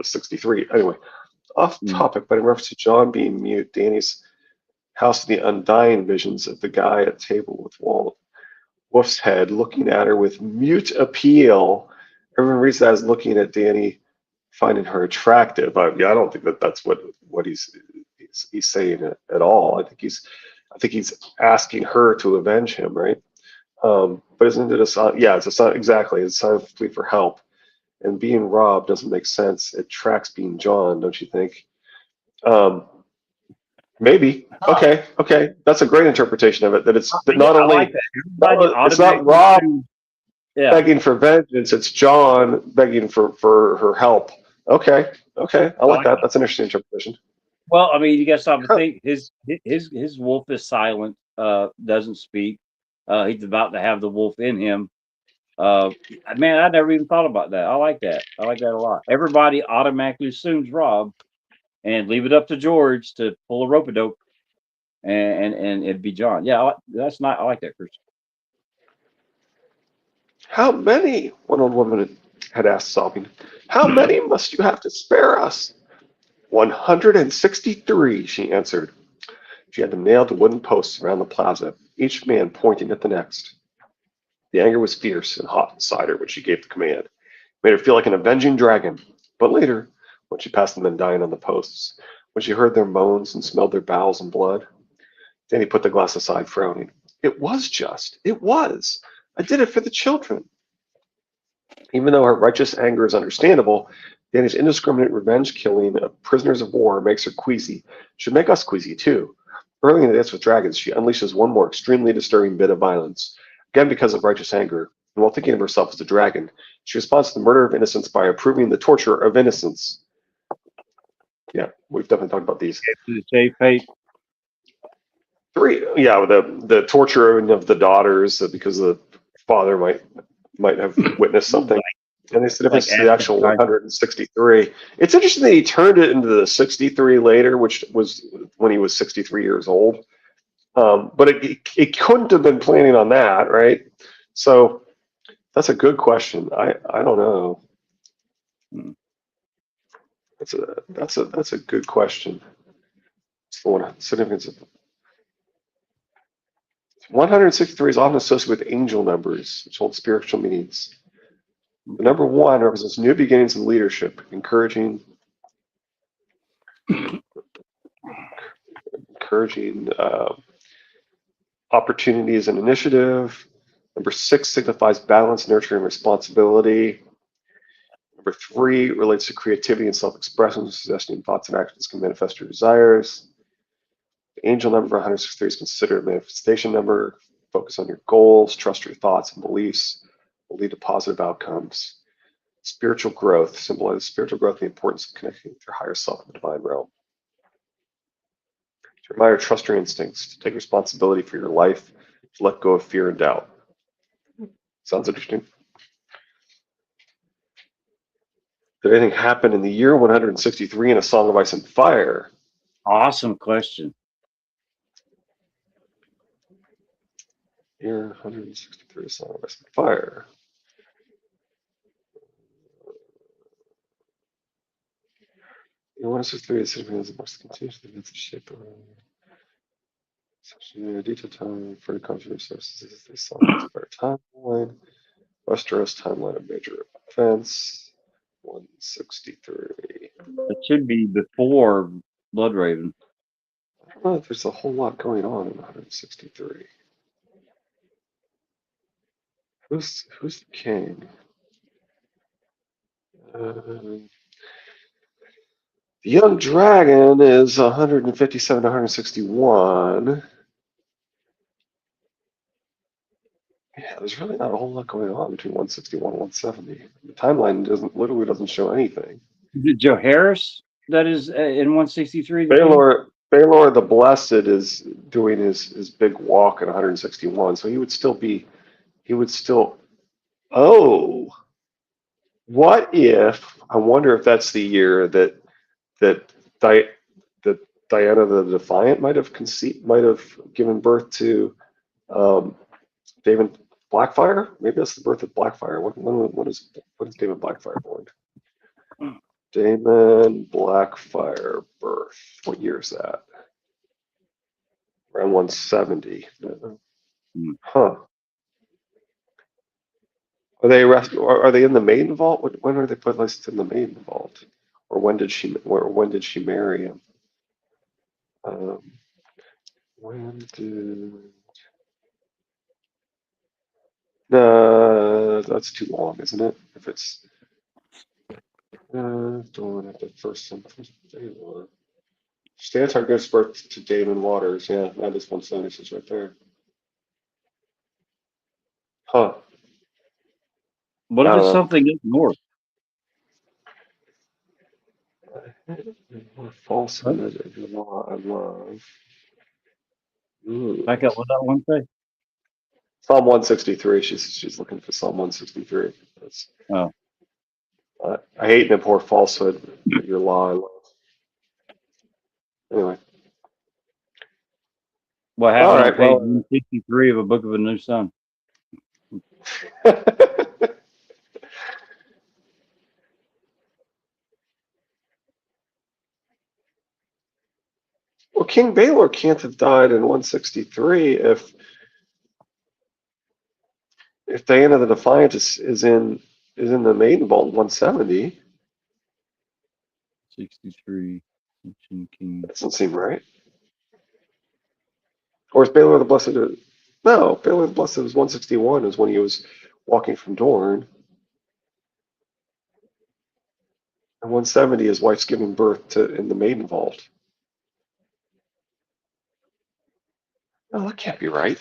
63. Anyway, off Mm. topic, but in reference to John being mute, Danny's House of the Undying visions of the guy at table with Wolf's head looking at her with mute appeal. Everyone reads that as looking at Danny, finding her attractive. I don't think that's what he's saying at all. I think he's asking her to avenge him, right? But isn't it a sign? Yeah, it's a sign. Exactly, it's a sign of plea for help. And being robbed doesn't make sense. It tracks being John, don't you think? Um, Maybe. Huh. Okay. That's a great interpretation of it. That Yeah, not I like only that. Everybody it's not automatically Rob assumes. Yeah, begging for vengeance, it's John begging for her help. Okay. I I like like that. that. That's an interesting interpretation. Well, I mean, you got to stop and Huh. think. His wolf is silent. Doesn't speak. He's about to have the wolf in him. Man, I never even thought about that. I like that. I like that a lot. Everybody automatically assumes Rob, and leave it up to George to pull a rope a dope, and it'd be John. Yeah, that's not. I like that, Chris. How many? One old woman had asked, sobbing. How many must you have to spare us? 163, she answered. She had them nailed to wooden posts around the plaza, each man pointing at the next. The anger was fierce and hot inside her when she gave the command. It made her feel like an avenging dragon, But later, when she passed the men dying on the posts, when she heard their moans and smelled their bowels and blood, Danny put the glass aside, frowning. It was just. It was. I did it for the children. Even though her righteous anger is understandable, Danny's indiscriminate revenge killing of prisoners of war makes her queasy. Should make us queasy too. Early in the Dance with Dragons, she unleashes one more extremely disturbing bit of violence. Again, because of righteous anger, and while thinking of herself as a dragon, she responds to the murder of innocents by approving the torture of innocents. Yeah, we've definitely talked about these. Fate. Three, yeah, the torturing of the daughters because the father might have witnessed something. And it's the difference to the actual 163. It's interesting that he turned it into the 63 later, which was when he was 63 years old. But it couldn't have been planning on that, right? So that's a good question. I don't know. That's a good question. It's the one significance of 163 is often associated with angel numbers, which hold spiritual meanings. The number 1 represents new beginnings in leadership, encouraging opportunities and initiative. Number 6 signifies balance, nurture, and responsibility. Number 3 relates to creativity and self-expression, suggesting thoughts and actions can manifest your desires. The angel number 163 is considered a manifestation number. Focus on your goals, trust your thoughts and beliefs will lead to positive outcomes. Spiritual growth symbolizes spiritual growth and the importance of connecting with your higher self in the divine realm. To admire, trust your instincts, to take responsibility for your life, to let go of fear and doubt. Sounds interesting. Did anything happen in the year 163 in A Song of Ice and Fire? Awesome question. Year 163, A Song of Ice and Fire. Year 163 is significant as the most continuous events of shape of detail time for the conjuring sources. The Song of Ice and Fire timeline. Westeros timeline of major events. 163. It should be before Bloodraven. I don't know if there's a whole lot going on in 163. Who's the king? The young dragon is 157 to 161. Yeah, there's really not a whole lot going on between 161 and 170. The timeline literally doesn't show anything. Is it Joe Harris that is in 163? Baelor the Blessed is doing his big walk in 161, so he would still. Oh, what if? I wonder if that's the year that Diana the Defiant might have given birth to David Blackfire. Maybe that's the birth of Blackfire. When is David Blackfire born? Daemon Blackfire birth. What year is that? Around 170. Huh. Are they in the maiden vault? When are they placed in the maiden vault? Or when did she marry him? That's too long, isn't it? If it's don't have the first sentence. Stantar gives birth to Damon Waters. Yeah, that is 176 right there. Huh. What if it's something up north? Falsehood of the law I love. Back up, what that one say? Psalm 163. She's looking for Psalm 163. I hate and abhor falsehood of your law I love. Anyway. What happened on page 163 of A Book of a New Sun? Well, King Baelor can't have died in 163 if Diana the Defiant is in the Maiden Vault in 170. 163. King. That doesn't seem right. Or is Baylor the Blessed? No, Baylor the Blessed was 161 is when he was walking from Dorne. And 170, his wife's giving birth to in the maiden vault. No, that can't be right.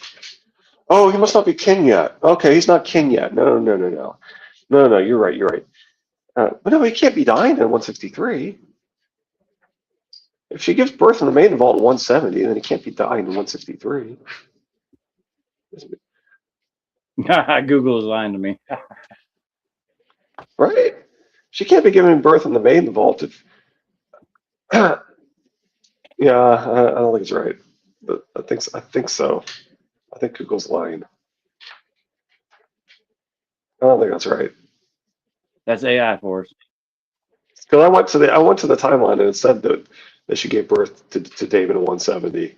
Oh, he must not be king yet. Okay, he's not king yet. No, you're right, but no, he can't be dying in 163. If she gives birth in the maiden vault at 170, then he can't be dying in 163. Google is lying to me. Right? She can't be giving birth in the maiden vault if yeah, I don't think it's right. But I think so. I think Google's lying. I don't think that's right. That's AI for us. Because I went to the timeline and it said that she gave birth to David in 170.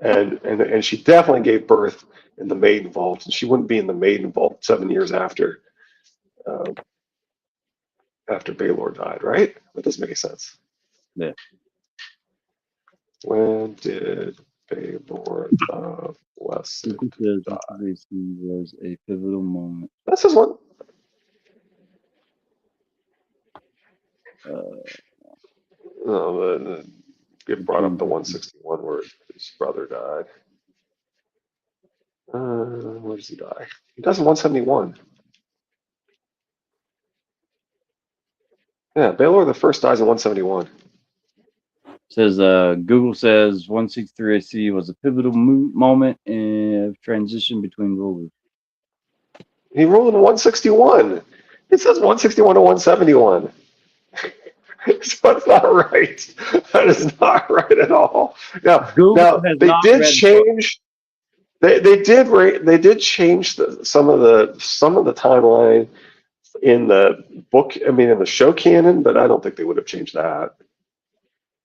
And she definitely gave birth in the maiden vault, and she wouldn't be in the maiden vault 7 years um, after Baelor died, right? That doesn't make any sense. Yeah. When did Baelor the Blessed Google says die? this was a pivotal moment. That's his one. Get brought up to 161 where his brother died. Where does he die? He dies in 171. Yeah, Baelor the First dies in 171. Says Google says 163 AC was a pivotal moment in transition between rulers. He ruled in 161. It says 161 to 171. So that's not right. That is not right at all. Google Now has they not did read change. They did change some of the timeline in the book. I mean, in the show canon, but I don't think they would have changed that.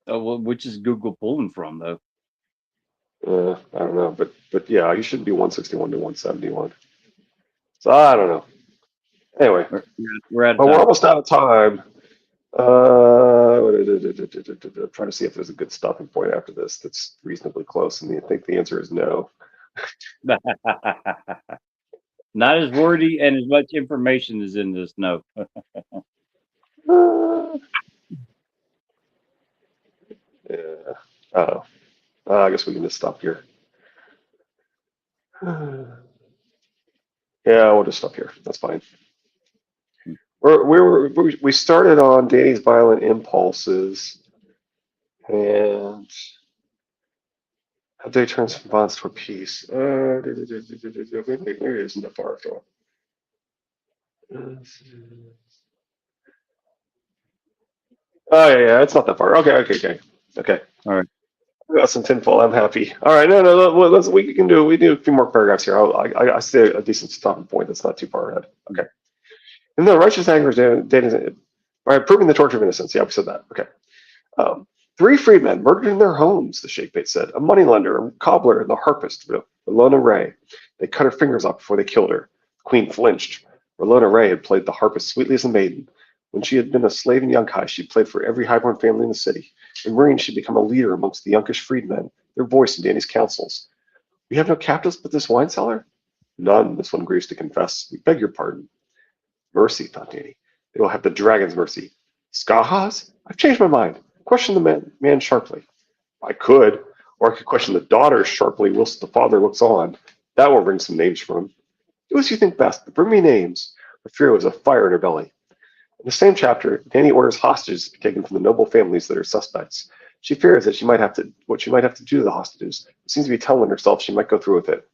well, which is Google pulling from though. I don't know, but yeah, you should be 161 to 171. So I don't know. Anyway, We're out of but we're time. almost out of time. I'm trying to see if there's a good stopping point after this that's reasonably close, and I think the answer is no. Not as wordy and as much information is in this note. Yeah. Oh. I guess we can just stop here. Yeah, we'll just stop here. That's fine. We started on Danny's violent impulses, and how they turns from violence toward peace. Maybe it isn't that far after all. Oh yeah, it's not that far. Okay. All right. We got some tinfoil. I'm happy. All right, no. We can do. We do a few more paragraphs here. I see a decent stopping point. That's not too far ahead. Okay. And the righteous anger is by proving the torture of innocence. Yeah, we said that. Okay. 3 freedmen murdered in their homes, the Shakebait said. A moneylender, a cobbler, and the harpist, Rellona Ray. They cut her fingers off before they killed her. The queen flinched. Rellona Ray had played the harpist sweetly as a maiden. When she had been a slave in Yunkai, she played for every highborn family in the city. In Marine, she'd become a leader amongst the younkish freedmen, their voice in Danny's councils. We have no captives but this wine cellar? None, this one grieves to confess. We beg your pardon. Mercy, thought Danny. They will have the dragon's mercy. Skahas? I've changed my mind. Question the man sharply. I could, or I could question the daughter sharply whilst the father looks on. That will bring some names from him. Do as you think best, but bring me names. For fear was a fire in her belly. In the same chapter, Danny orders hostages to be taken from the noble families that are suspects. She fears that she might have to do to the hostages. It seems to be telling herself she might go through with it.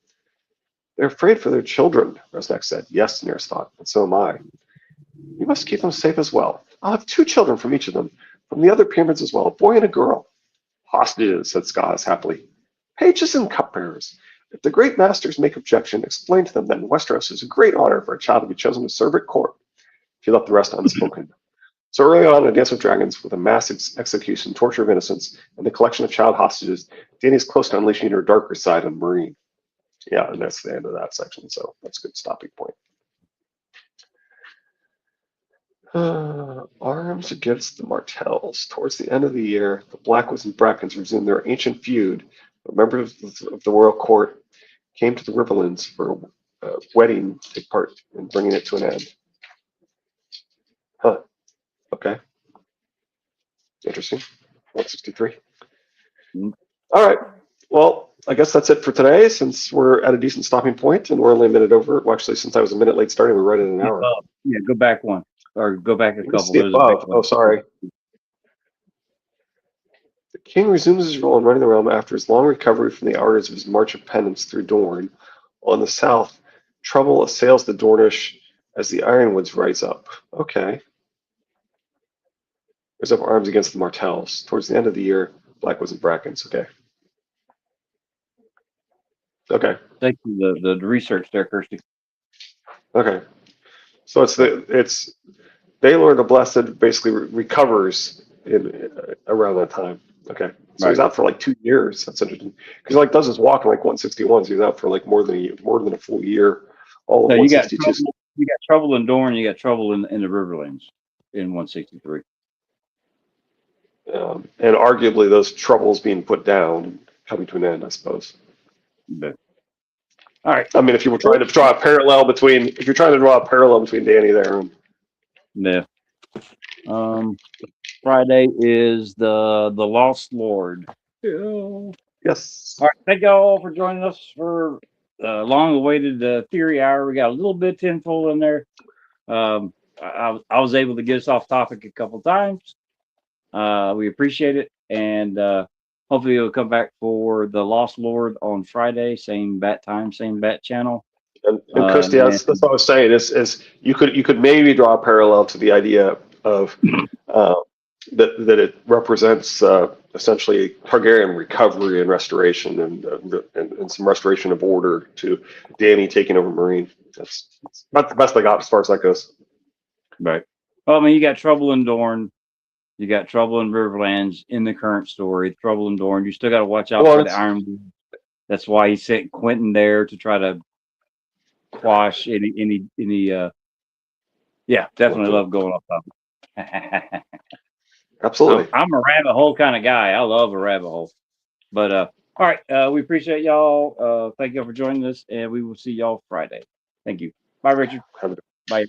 They're afraid for their children, Resnack said. Yes, Nearest thought, and so am I. You must keep them safe as well. I'll have 2 children from each of them, from the other pyramids as well, a boy and a girl. Hostages, said Skaz happily. Pages and cupbearers. If the great masters make objection, explain to them that in Westeros is a great honor for a child to be chosen to serve at court. She left the rest unspoken. So early on in Dance with Dragons, with a mass execution, torture of innocents, and the collection of child hostages, Danny's close to unleashing her darker side on Marine. Yeah, and that's the end of that section, so that's a good stopping point. Arms against the Martells. Towards the end of the year, the Blackwoods and Brackens resumed their ancient feud. Members of the royal court came to the Riverlands for a wedding to take part in bringing it to an end. Huh. Okay. Interesting. 163. Mm. All right. Well, I guess that's it for today since we're at a decent stopping point and we're only a minute over. Well, actually, since I was a minute late starting, we're right at an hour. Yeah, go back one or go back a Let me couple. see There's a big above. one. Oh, sorry. The king resumes his role in running the realm after his long recovery from the hours of his march of penance through Dorne. While in the south, trouble assails the Dornish as the Ironwoods rise up. Okay. There's up arms against the Martells. Towards the end of the year, Blackwoods and Brackens. Okay. Okay. Thank you the research there, Kirsty. Okay. So it's Baelor the Blessed basically recovers in around that time. Okay. So Right. he's out for like 2 years. That's interesting because like does his walk in like 161. So he's out for like more than a full year. All of So 162. you got trouble in Dorne, you got trouble in the Riverlands in 163. And arguably those troubles being put down, coming to an end, I suppose. But, all right. I mean, if you were trying to draw a parallel between, Danny there. Yeah. Friday is the Lost Lord. Yeah. Yes. All right. Thank y'all for joining us for long-awaited theory hour. We got a little bit tinfoil in there. I was able to get us off topic a couple times. We appreciate it, and hopefully you'll come back for the Lost Lord on Friday, same bat time, same bat channel. And Kirsty, that's what I was saying. Is you could maybe draw a parallel to the idea of that it represents essentially Targaryen recovery and restoration and some restoration of order to Dany taking over Marine. That's about the best I got as far as that goes. Right. Well, I mean, you got trouble in Dorne. You got trouble in Riverlands in the current story. Trouble in Dorne. You still got to watch out for the Ironwood. That's why he sent Quentin there to try to quash any. Yeah, definitely love going off topic. Absolutely. I'm a rabbit hole kind of guy. I love a rabbit hole. But all right, we appreciate y'all. Thank y'all for joining us, and we will see y'all Friday. Thank you. Bye, Richard. Bye.